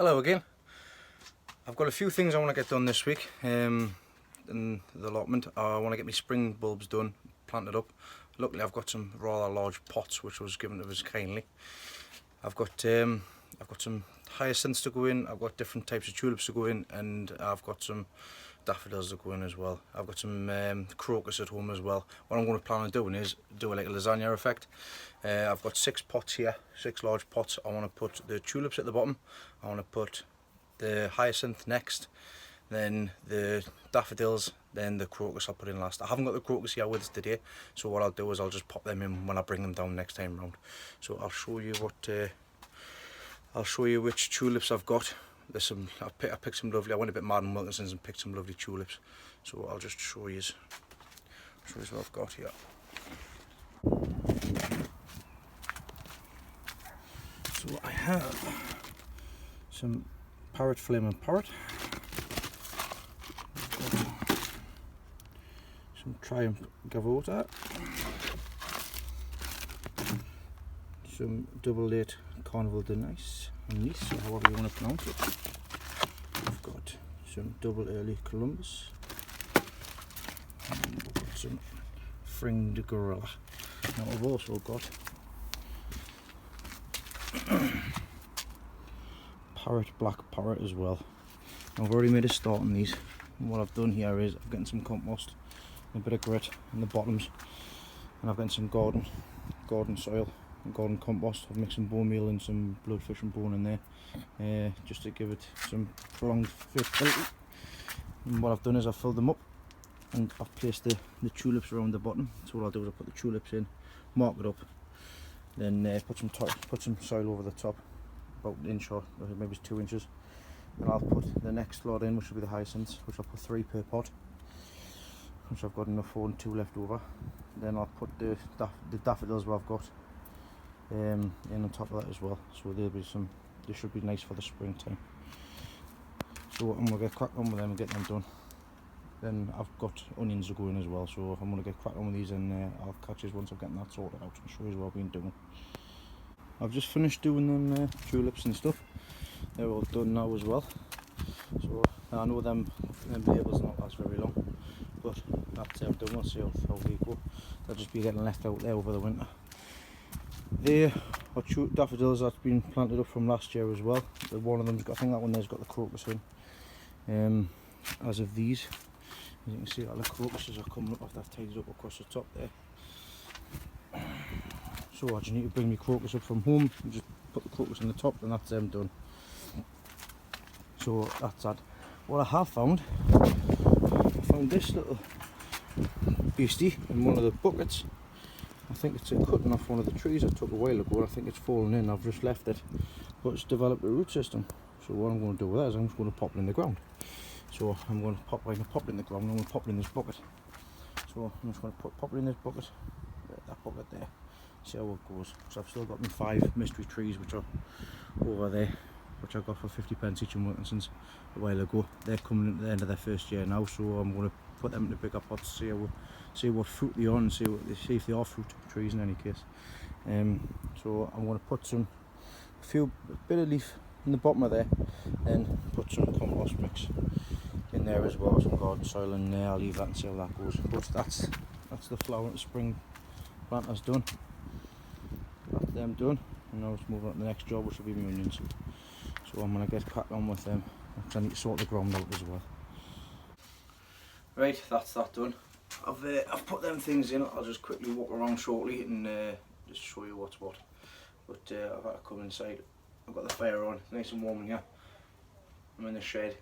Hello again. I've got a few things I want to get done this week in the allotment. I want to get my spring bulbs done, planted up. Luckily I've got some rather large pots which was given to us kindly. I've got some hyacinths to go in, I've got different types of tulips to go in, and I've got some daffodils to go in as well. I've got some crocus at home as well. What I'm going to plan on doing is do like a lasagna effect. I've got 6 pots here, 6 large pots. I want to put the tulips at the bottom, I want to put the hyacinth next, then the daffodils, then the crocus I'll put in last. I haven't got the crocus here with us today, so what I'll do is I'll just pop them in when I bring them down next time round. So I'll show you which tulips I've got. There's some, I picked some lovely, I went a bit mad in Wilkinson's and picked some lovely tulips. So I'll just show you what I've got here. So I have some parrot flaming parrot, some Triumph Gavota, some double late Carnival de Nice, or however you want to pronounce it. I've got some double early Columbus, and we've got some fringed gorilla. Now I've also got black parrot as well. I've already made a start on these, and what I've done here is I've gotten some compost and a bit of grit in the bottoms, and I've got some garden soil and garden compost. I've mixed some bone meal and some bloodfish and bone in there, just to give it some prolonged fertility. And what I've done is I've filled them up and I've placed the tulips around the bottom. So what I'll do is I'll put the tulips in, mark it up, then put some soil over the top, about an inch or maybe 2 inches, and I'll put the next lot in, which will be the hyacinths, which I'll put 3 per pot, which I've got enough for and 2 left over. Then I'll put the daffodils what I've got in on top of that as well. So they should be nice for the springtime. So I'm going to get cracked on with them and get them done. Then I've got onions to go in as well, so I'm going to get cracked on with these, and I'll catch you once I've gotten that sorted out and show you what I've been doing. I've just finished doing them tulips and stuff. They're all done now as well. So I know them labels not last very long, but that's them done. We'll see how they go. They'll just be getting left out there over the winter. There are daffodils that's been planted up from last year as well. One of them's got, I think that one there's got the crocus in. As of these, as you can see, all the crocuses are coming up after I've tidied up across the top there. So I just need to bring my crocus up from home and just put the crocus on the top, and that's them done. So that's that. What I have found, I found this little beastie in one of the buckets. I think it's a cutting off one of the trees I took a while ago, and I think it's fallen in. I've just left it, but it's developed a root system. So what I'm going to do with that is I'm just going to pop it in the ground. So I'm going to pop it in the ground, and I'm going to pop it in this bucket. So I'm just going to pop it in this bucket, that bucket there. See how it goes. So I've still got my 5 mystery trees which are over there, which I got for 50p each in Wilkinson's a while ago. They're coming at the end of their first year now, so I'm going to put them in the bigger pots, see what fruit they are, and see if they are fruit trees in any case. So I'm going to put a bit of leaf in the bottom of there, and put some compost mix in there as well, some garden soil in there. I'll leave that and see how that goes. But that's the flower and spring planters done. That's them done, and now it's moving on to the next job, which will be my onions. So I'm going to get cracked on with them, because I need to sort the ground out as well. Right, that's that done. I've put them things in. I'll just quickly walk around shortly and just show you what's what. But I've had to come inside. I've got the fire on, it's nice and warm in here. I'm in the shed.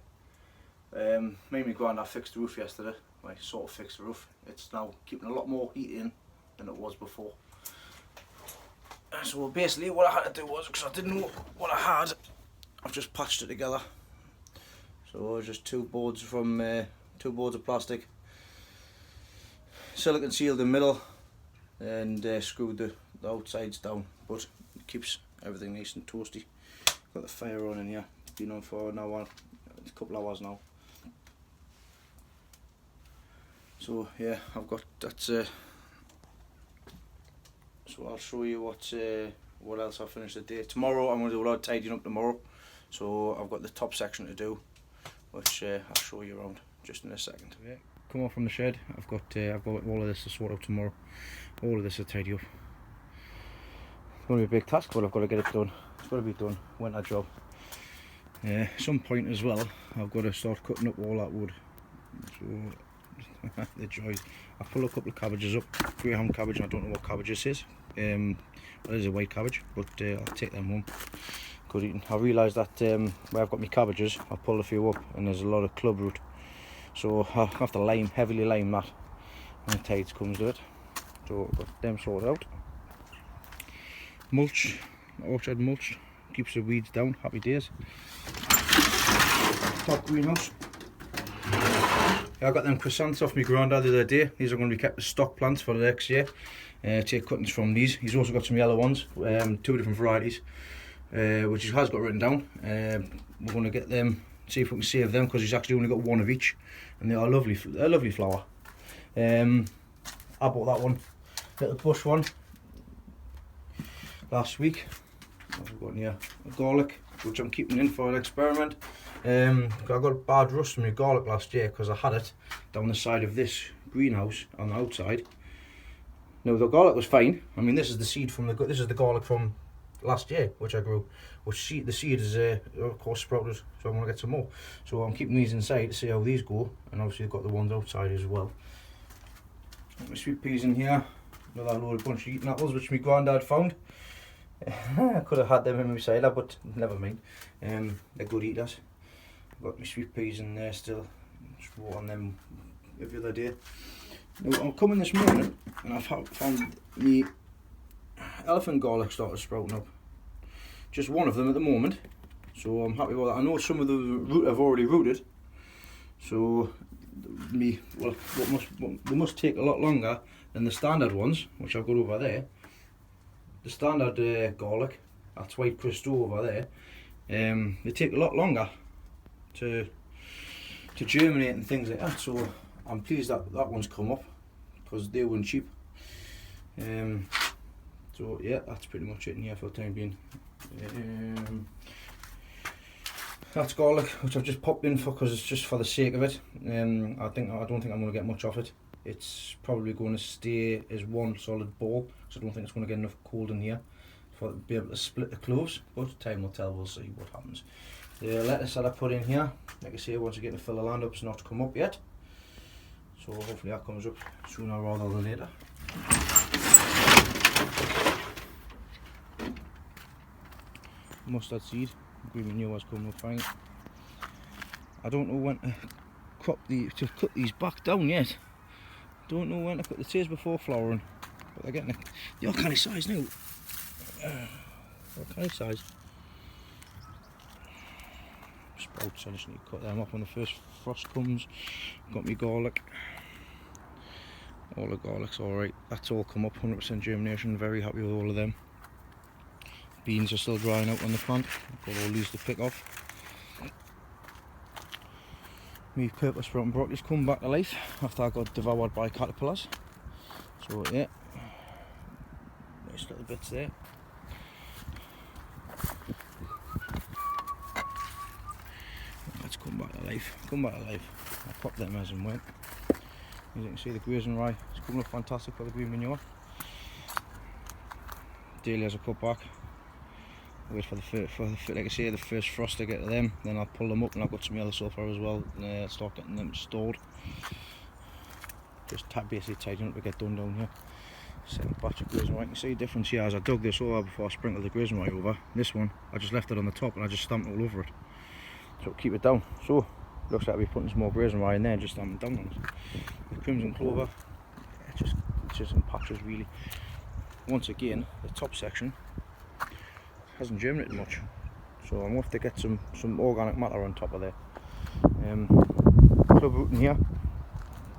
Me and my granddad fixed the roof yesterday. Well, sort of fixed the roof. It's now keeping a lot more heat in than it was before. So basically what I had to do was, because I didn't know what I had, I've just patched it together. So it was just 2 boards of plastic, silicone sealed the middle, and screwed the outsides down, but it keeps everything nice and toasty. Got the fire on in here, been on for now a couple hours now. So yeah, I've got that's so I'll show you what else I've finished the day. Tomorrow I'm going to do a lot of tidying up tomorrow. So I've got the top section to do, which I'll show you around just in a second. Yeah. Come off from the shed. I've got all of this to sort out tomorrow. All of this to tidy up. It's going to be a big task, but I've got to get it done. It's got to be done. Winter job. Some point as well, I've got to start cutting up all that wood. So the joys. I pulled a couple of cabbages up. Graham cabbage. And I don't know what cabbage this is. Well, it is a white cabbage, but I'll take them home. Good eating. I realised that where I've got my cabbages, I pulled a few up, and there's a lot of club root. So I'll have to heavily lime that when the tides comes to it. So I've got them sorted out. Mulch, orchard mulch, keeps the weeds down, happy days. Top greenhouse. I got them chrysanthemums off my granddad the other day. These are going to be kept as stock plants for the next year. Take cuttings from these. He's also got some yellow ones, 2 different varieties, which he has got written down. We're going to get them, see if we can save them, because he's actually only got 1 of each, and they are lovely. They're a lovely flower. I bought that one, little bush one, last week. What have we got here? A garlic, which I'm keeping in for an experiment. I got bad rust in my garlic last year because I had it down the side of this greenhouse on the outside. Now the garlic was fine. I mean, this is the seed from this is the garlic from last year, which I grew. The seed is of course sprouted, so I'm gonna get some more. So I'm keeping these inside to see how these go, and obviously I've got the ones outside as well. Got my sweet peas in here. Another load of bunch of eating apples, which my granddad found. I could have had them in my cider, but never mind. They're good eaters. I've got my sweet peas in there still. Just water on them every other day. Now I'm coming this morning and I've found the elephant garlic started sprouting up. Just 1 of them at the moment, so I'm happy with that. I know some of the root have already rooted, so they must take a lot longer than the standard ones, which I've got over there. The standard garlic, that's white Presto over there. They take a lot longer to germinate and things like that. So I'm pleased that that one's come up, because they weren't cheap. So yeah, that's pretty much it in here for the time being. That's garlic, which I've just popped in for because it's just for the sake of it. I don't think I'm going to get much off it. It's probably going to stay as one solid ball, because I don't think it's going to get enough cold in here for it to be able to split the cloves, but time will tell. We'll see what happens. The lettuce that I put in here, like I say, once I get the fill of land up, it's not come up yet, so hopefully that comes up sooner rather than later. Mustard seed, green manure coming up fine. I don't know when to cut these back down yet. Don't know when to cut the tails before flowering, but they're getting the kind of size now. What kind of size? Sprouts, I just need to cut them off when the first frost comes. Got me garlic. All the garlic's alright. That's all come up, 100% germination. Very happy with all of them. Beans are still drying out on the plant. I've got all these to pick off. My purple sprouting broccoli's come back to life after I got devoured by caterpillars. So yeah, nice little bits there. Let's come back to life. Come back to life. I'll pop them as and when. As you can see, the grazing rye is coming up fantastic for the green manure. Dahlias are put back. Wait for like I say, the first frost to get to them, then I'll pull them up, and I've got some yellow sulphur as well, and start getting them stored. Just basically tidying up to get done down here. Second batch of grazing rye. You can see the difference here as I dug this over before I sprinkled the grazing rye over. This one, I just left it on the top and I just stamped all over it. So keep it down. So looks like I'll be putting some more grazing rye in there and just stamping down on it. The crimson clover, it's just in patches really. Once again, the top section hasn't germinated much, so I'm going to have to get some organic matter on top of there. Club root in here,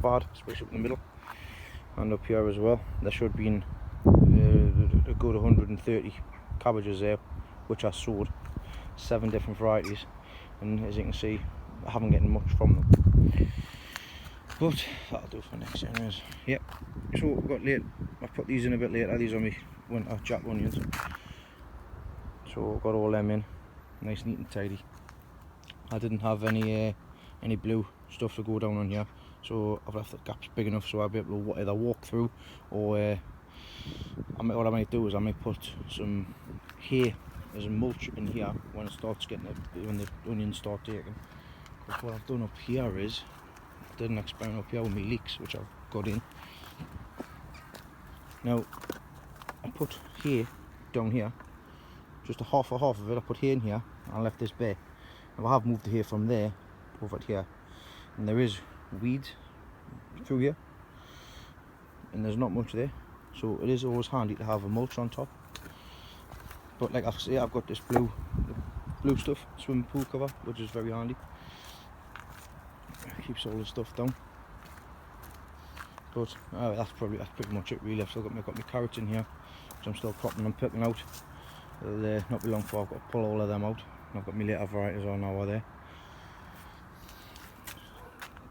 bad, especially up in the middle, and up here as well. There should be a good 130 cabbages there, which I sowed, 7 different varieties, and as you can see, I haven't getting much from them. But that'll do for next year anyways. Yep, so we've got late, I put these in a bit later. These are my winter jack onions. So I've got all them in. nice, neat and tidy. I didn't have any blue stuff to go down on here, so I've left the gaps big enough so I'll be able to either walk through, or what I might do is I might put some hay as a mulch in here when it starts getting when the onions start taking. Because what I've done up here is, I did an experiment up here with my leeks, which I've got in. Now I put hay down here, just a half of it. I put hay in here and I left this bare. Now I have moved the hay from there over to here, and there is weeds through here, and there's not much there, so it is always handy to have a mulch on top. But like I say, I've got this blue stuff, swimming pool cover, which is very handy. It keeps all the stuff down. But that's pretty much it really. I've still got my carrots in here, which I'm still cropping and picking out. It'll not be long before I've got to pull all of them out. And I've got my later varieties on now there.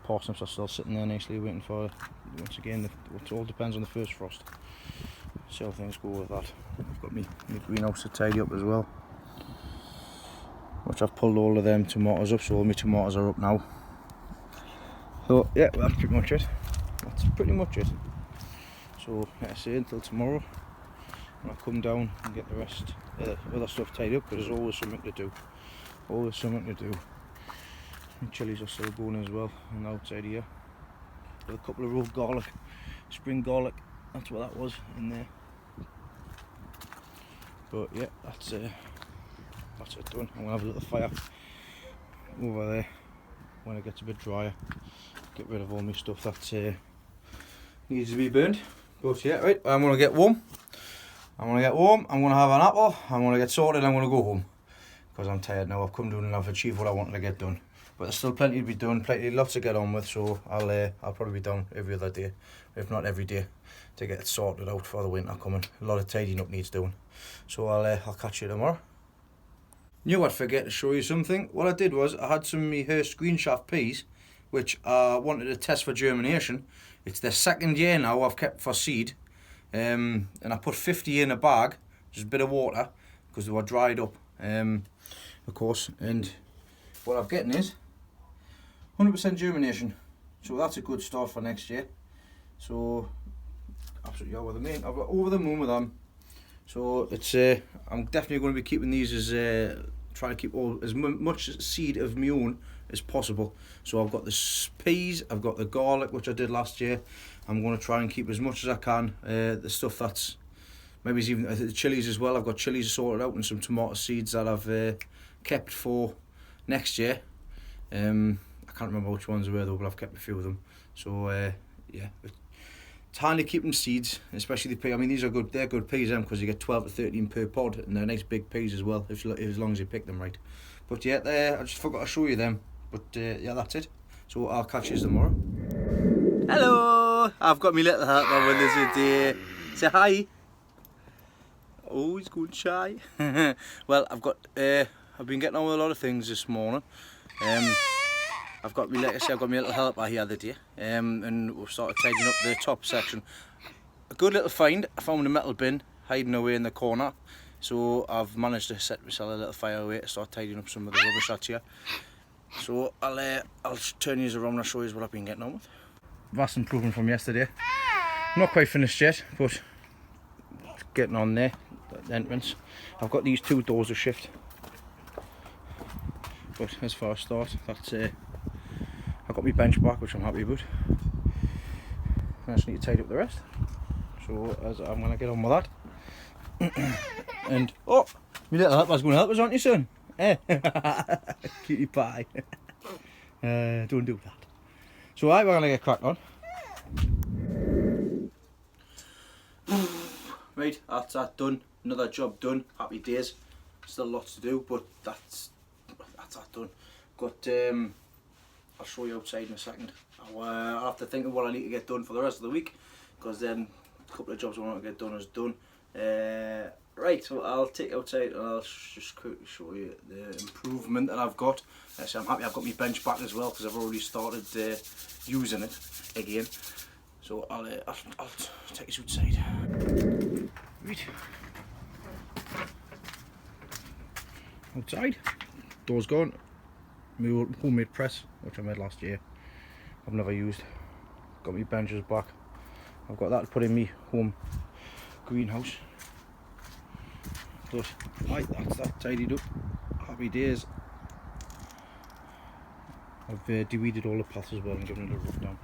Parsnips are still sitting there nicely waiting for, once again, it all depends on the first frost. See how things go with that. I've got my greenhouse to tidy up as well, which I've pulled all of them tomatoes up, so all my tomatoes are up now. So yeah, that's pretty much it. So like I say, until tomorrow, when I come down and get the rest other stuff tidied up, because there's always something to do. My chilies are still going as well on the outside here. With a couple of raw garlic, spring garlic, that's what that was in there. But yeah, that's it done. I'm gonna have a little fire over there when it gets a bit drier. Get rid of all my stuff that needs to be burned. But yeah, right, I'm gonna get warm. I'm gonna have an apple. I'm gonna get sorted. I'm gonna go home because I'm tired now. I've come down and I've achieved what I wanted to get done. But there's still plenty to be done, lots to get on with. So I'll probably be down every other day, if not every day, to get it sorted out for the winter coming. A lot of tidying up needs doing. So I'll catch you tomorrow. Knew I'd forget to show you something. What I did was I had some of my Hearst green shaft peas, which I wanted to test for germination. It's their second year now I've kept for seed, and I put 50 in a bag, just a bit of water, because they were dried up, of course. And what I'm getting is 100% germination, so that's a good start for next year. So absolutely over the moon with them. So it's I'm definitely going to be keeping these as trying to keep as much seed of my own as possible. So I've got the peas, I've got the garlic, which I did last year. I'm going to try and keep as much as I can. The stuff that's maybe even the chilies as well. I've got chilies sorted out and some tomato seeds that I've kept for next year. I can't remember which ones were though, but I've kept a few of them. So yeah, it's handy keeping seeds, especially the pea. I mean, these are good. They're good peas, because you get 12 to 13 per pod, and they're nice big peas as well, as long as you pick them right. But yeah, I just forgot to show you them. But yeah, that's it. So I'll catch you tomorrow. Hello, I've got my little helper with us today. Say hi. Oh, he's going shy. Well, I've been getting on with a lot of things this morning. I've got my little helper here the day, and we've started tidying up the top section. A good little find. I found a metal bin hiding away in the corner, so I've managed to set myself a little fire away to start tidying up some of the rubbish that's here. So I'll turn you around and show you what I've been getting on with. Vast improvement from yesterday. Not quite finished yet, but getting on there. The entrance. I've got these two doors to shift. But as far as start, that's I've got my bench back, which I'm happy about. I just need to tidy up the rest. So I'm going to get on with that. And oh, my little helper's going to help us, aren't you, son? Eh? Cutie pie. Don't do that. So we're going to get cracked on. Right, that's that done. Another job done. Happy days. Still lots to do, but that's that done. Got I'll show you outside in a second. I'll have to think of what I need to get done for the rest of the week, because then a couple of jobs I want to get done is done. Right, so I'll take you outside and I'll just quickly show you the improvement that I've got. So I'm happy I've got my bench back as well, because I've already started using it again. So I'll take you outside. Right. Outside. doors gone. My homemade press, which I made last year, I've never used. Got my benches back. I've got that to put in my home greenhouse. But right, that's that tidied up. Happy days. I've de-weeded all the paths as well and given it a rub down.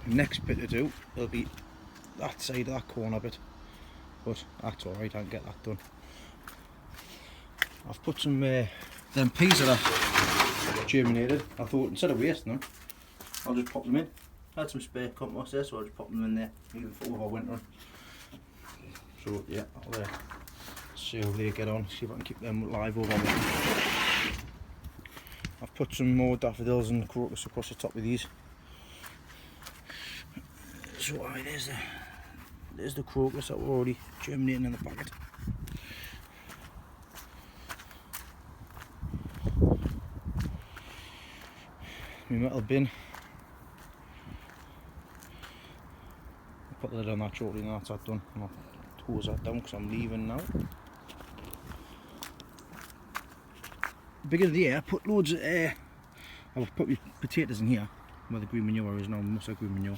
The next bit to do will be that side of that corner bit, but that's alright, I can get that done. I've put some them peas that are germinated. I thought instead of wasting them, I'll just pop them in. I had some spare compost there, so I'll just pop them in there, even for overwintering. So yeah, I'll see how they get on, see if I can keep them live overwintering. I've put some more daffodils and crocus across the top of these. So there's the crocus that were already germinating in the packet. My metal bin. I'll put the lid on that shortly and that's that done. And I'll hose that down because I'm leaving now. Beginning of the year, I put loads of I've put my potatoes in here where the green manure is now, mustard green manure.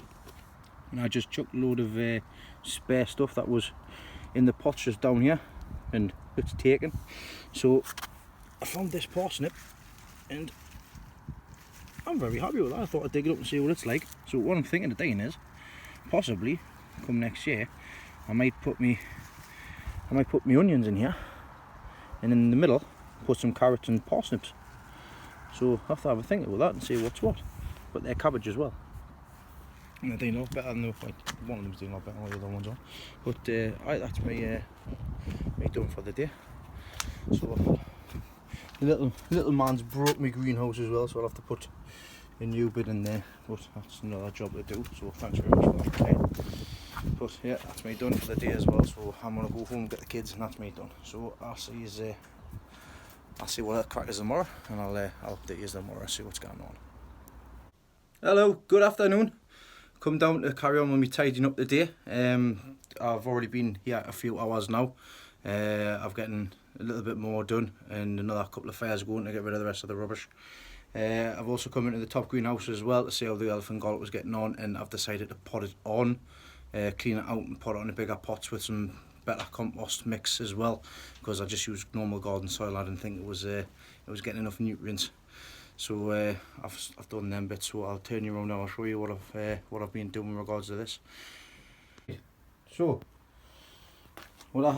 And I just chucked a load of spare stuff that was in the pots just down here, and it's taken. So I found this parsnip and I'm very happy with that. I thought I'd dig it up and see what it's like. So what I'm thinking of doing is, possibly come next year, I might put my onions in here, and in the middle put some carrots and parsnips. So I have to have a think about that and see what's what. But they're cabbage as well. And they're doing a lot better than one of them's doing a lot better than the other ones are. But that's me done for the day. So the little man's broke my greenhouse as well, so I'll have to put a new bit in there. But that's another job to do. So thanks very much for that. But yeah, that's me done for the day as well. So I'm gonna go home and get the kids, and that's me done. So I'll see what the crack is tomorrow, and I'll update you tomorrow and see what's going on. Hello, good afternoon. Come down to carry on with me tidying up the day. I've already been here a few hours now. I've gotten a little bit more done and another couple of fires going to get rid of the rest of the rubbish. I've also come into the top greenhouse as well to see how the elephant garlic was getting on, and I've decided to pot it on, clean it out and put it on a bigger pots with some better compost mix as well, because I just used normal garden soil. I didn't think it was getting enough nutrients. So I've done them bits, so I'll turn you around now. I'll show you what I've been doing in regards to this. So what I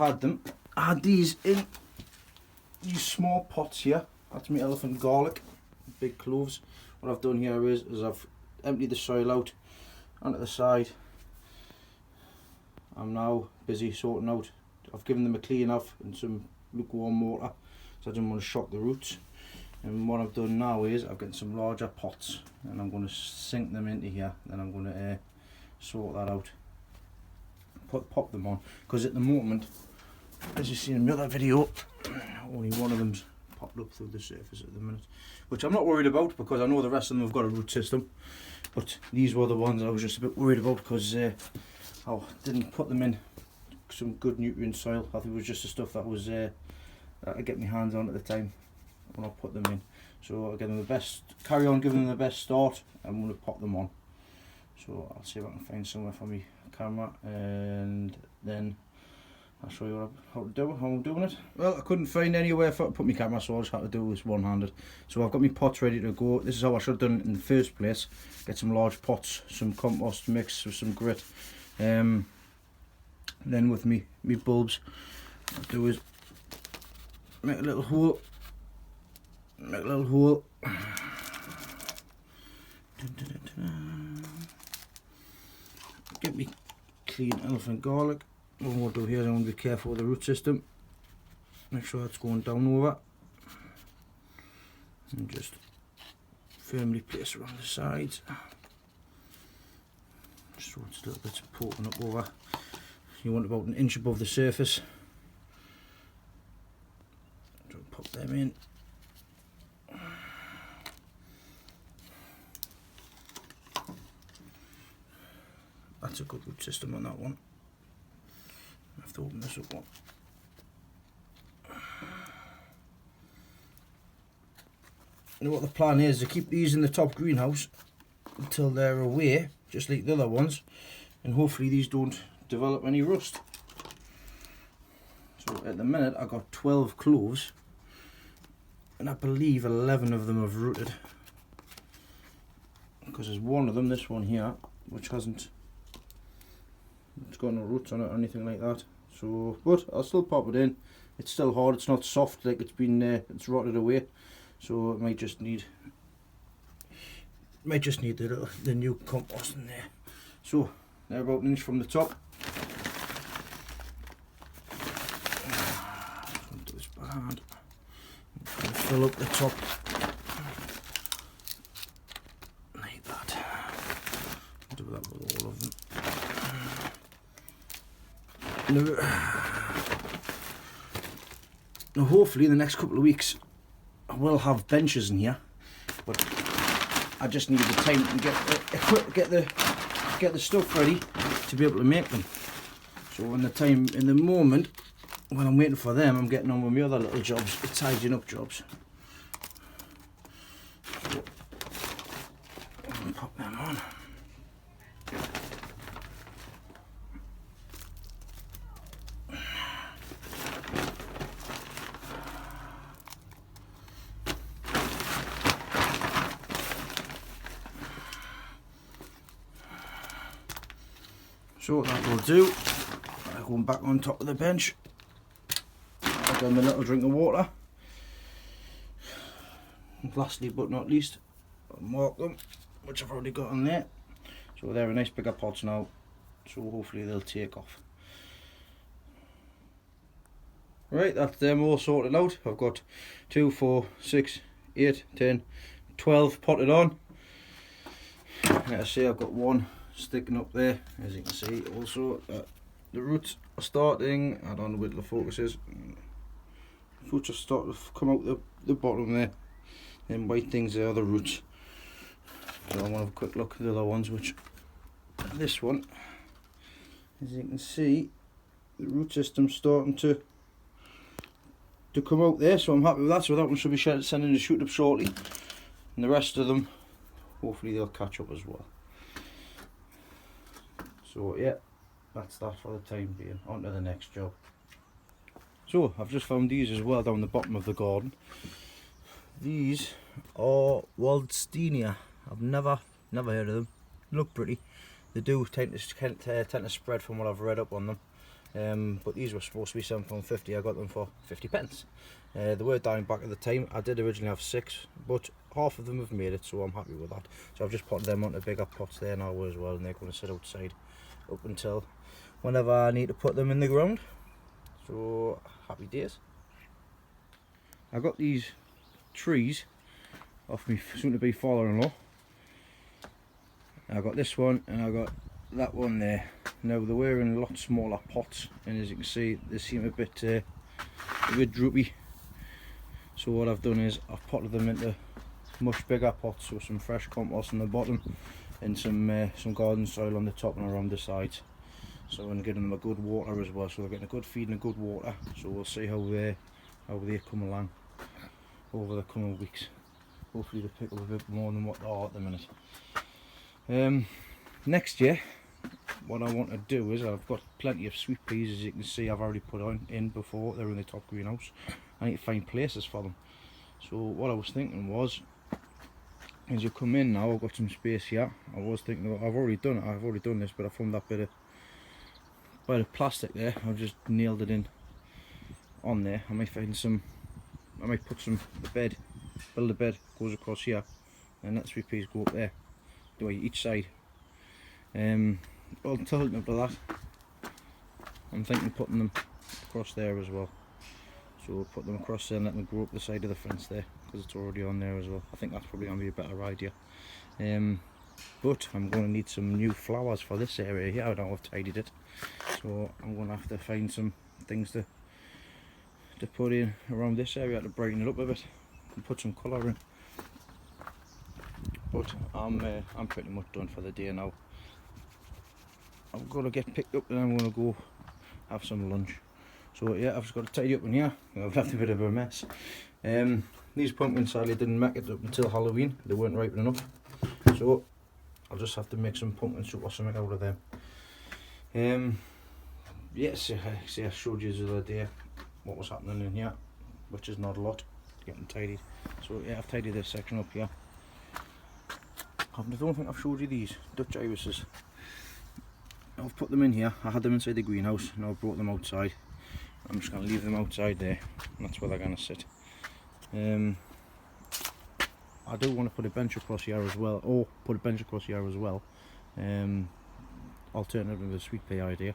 had these in these small pots here. That's my elephant garlic, big cloves. What I've done here is I've emptied the soil out onto the side. I'm now busy sorting out. I've given them a clean off and some lukewarm water, so I didn't want to shock the roots. And what I've done now is I've got some larger pots, and I'm going to sink them into here. Then I'm going to sort that out, pop them on, because at the moment, as you see in the other video, only one of them's popped up through the surface at the minute, which I'm not worried about because I know the rest of them have got a root system. But these were the ones I was just a bit worried about because I didn't put them in some good nutrient soil. I think it was just the stuff that was that I get my hands on at the time when I put them in. So I'll give them the best, carry on giving them the best start. I'm going to pop them on. So I'll see if I can find somewhere for my camera, and then I'll show you how I'm doing it. Well, I couldn't find anywhere to put my camera, so I just had to do this one-handed. So I've got my pots ready to go. This is how I should have done it in the first place. Get some large pots, some compost mix with some grit. Then with me bulbs, what I do is make a little hole. Get me clean elephant garlic. What we'll do here is I'm going to be careful with the root system. Make sure it's going down over. And just firmly place around the sides. Just so it's a little bit poking up over. You want about an inch above the surface. So pop them in. That's a good root system on that one. I have to open this up one. And what the plan is to keep these in the top greenhouse until they're away, just like the other ones, and hopefully these don't develop any rust. So at the minute I've got 12 cloves, and I believe 11 of them have rooted, because there's one of them, this one here, which hasn't, it's got no roots on it or anything like that. So, but I'll still pop it in. It's still hard, it's not soft like it's been, it's rotted away, so it might just need the new compost in there. So they're about an inch from the top. Do this by hand. Fill up the top like that. Do that with all of them. Now hopefully in the next couple of weeks I will have benches in here, but I just need the time to get the stuff ready to be able to make them. So in the moment when I'm waiting for them, I'm getting on with my other little jobs, tidying up jobs. So I'll pop them on. So what that will do, I'm going back on top of the bench. I've done my little drink of water. And lastly but not least, I'll mark them, which I've already got on there. So they're a nice bigger pots now, so hopefully they'll take off. Right, that's them all sorted out. I've got 2, 4, 6, 8, 10, 12 potted on. Like I say, I've got one sticking up there, as you can see. Also, the roots are starting, I don't know where the focus is, roots are starting to come out the bottom there. Them white things there are the roots. So I want to have a quick look at the other ones, which this one, as you can see, the root system's starting to come out there, so I'm happy with that. So that one should be sending a shoot up shortly, and the rest of them, hopefully they'll catch up as well. So yeah, that's that for the time being. On to the next job. So I've just found these as well down the bottom of the garden. These are Waldsteinia. I've never heard of them. They look pretty. They do tend to spread from what I've read up on them. But these were supposed to be £7.50. I got them for 50p. They were down back at the time. I did originally have 6, but half of them have made it, so I'm happy with that. So I've just put them onto bigger pots there now as well, and they're going to sit outside up until whenever I need to put them in the ground. So happy days. I got these trees off my soon to be father-in-law. I got this one and I got that one there. Now they were in a lot smaller pots, and as you can see they seem a bit droopy. So what I've done is I've potted them into much bigger pots with some fresh compost on the bottom and some garden soil on the top and around the sides. So I'm giving them a good water as well, so they're getting a good feed and a good water. So we'll see how they come along over the coming weeks. Hopefully they pick up a bit more than what they are at the minute. Next year, what I want to do is, I've got plenty of sweet peas, as you can see. I've already put in before. They're in the top greenhouse. I need to find places for them. So what I was thinking was, as you come in now, I've got some space here. I was thinking, I've already done this, but I found that bit of plastic there. I've just nailed it in on there. I might put a bed, build a bed, goes across here, and that sweet peas go up there, each side. Alternative to that, I'm thinking putting them across there as well. So we'll put them across there and let them grow up the side of the fence there, because it's already on there as well. I think that's probably going to be a better idea. But I'm going to need some new flowers for this area here. I don't know if I've tidied it, so I'm going to have to find some things to put in around this area to brighten it up a bit and put some colour in. But I'm pretty much done for the day now. I'm going to get picked up and I'm going to go have some lunch. So yeah, I've just got to tidy up in here. I've left a bit of a mess. These pumpkins sadly didn't make it up until Halloween. They weren't ripe enough, so I'll just have to make some pumpkin soup or something out of them. Yes, I showed you the other day what was happening in here, which is not a lot. It's getting tidied. So yeah, I've tidied this section up here. I don't think I've showed you these Dutch irises. I've put them in here. I had them inside the greenhouse, now I've brought them outside. I'm just going to leave them outside there, and that's where they're going to sit. I do want to put a bench across here as well, alternative to the sweet pea idea.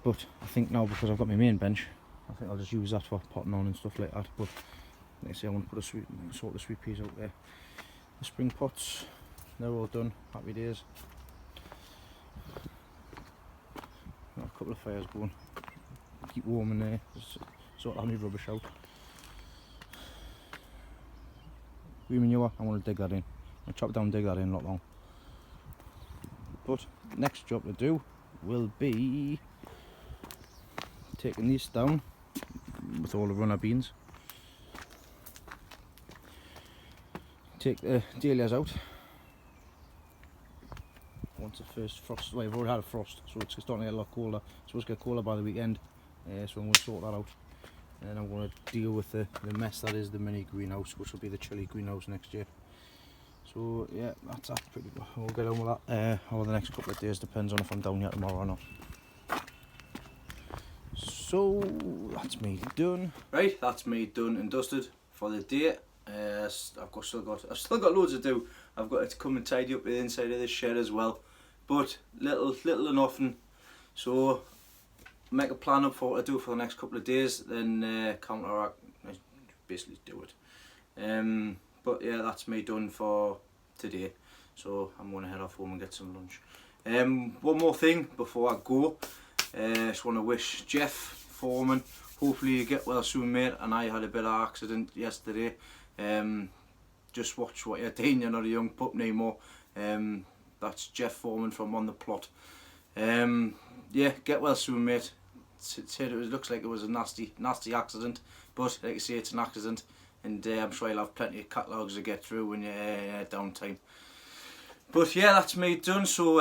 But I think now, because I've got my main bench, I think I'll just use that for potting on and stuff like that. But like I say, I want to put a sort of sweet peas out there. The spring pots, they're all done. Happy days. Got a couple of fires going. Keep warm in there. Just sort of my rubbish out. Green manure, I want to dig that in. I'll chop it down and dig that in not long. But next job to do will be taking these down with all the runner beans. Take the dahlias out. Once the first frost, well, we've already had a frost, so it's starting to get a lot colder. It's supposed to get colder by the weekend, so I'm going to sort that out. And then I'm going to deal with the mess that is the mini greenhouse, which will be the chilly greenhouse next year. So yeah, that's that pretty good. We'll get on with that over the next couple of days, depends on if I'm down here tomorrow or not. So that's me done. Right, that's me done and dusted for the day. I've still got loads to do. I've got to come and tidy up the inside of this shed as well, but little to nothing. So make a plan up for what to do for the next couple of days, then counteract, basically do it. But yeah, that's me done for today. So I'm going to head off home and get some lunch. One more thing before I go. Just want to wish Jeff Foreman, hopefully you get well soon, mate. And I had a bit of accident yesterday. Just watch what you're doing, you're not a young pup anymore. That's Jeff Foreman from On The Plot. Yeah, get well soon, mate. It looks like it was a nasty accident, but like I say, it's an accident, and I'm sure you'll have plenty of catalogues to get through when you're downtime. But yeah, that's me done, so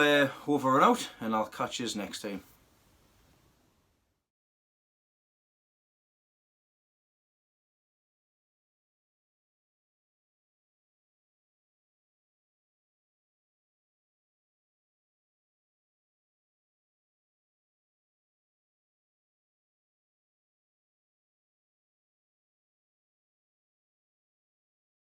over and out, and I'll catch you next time.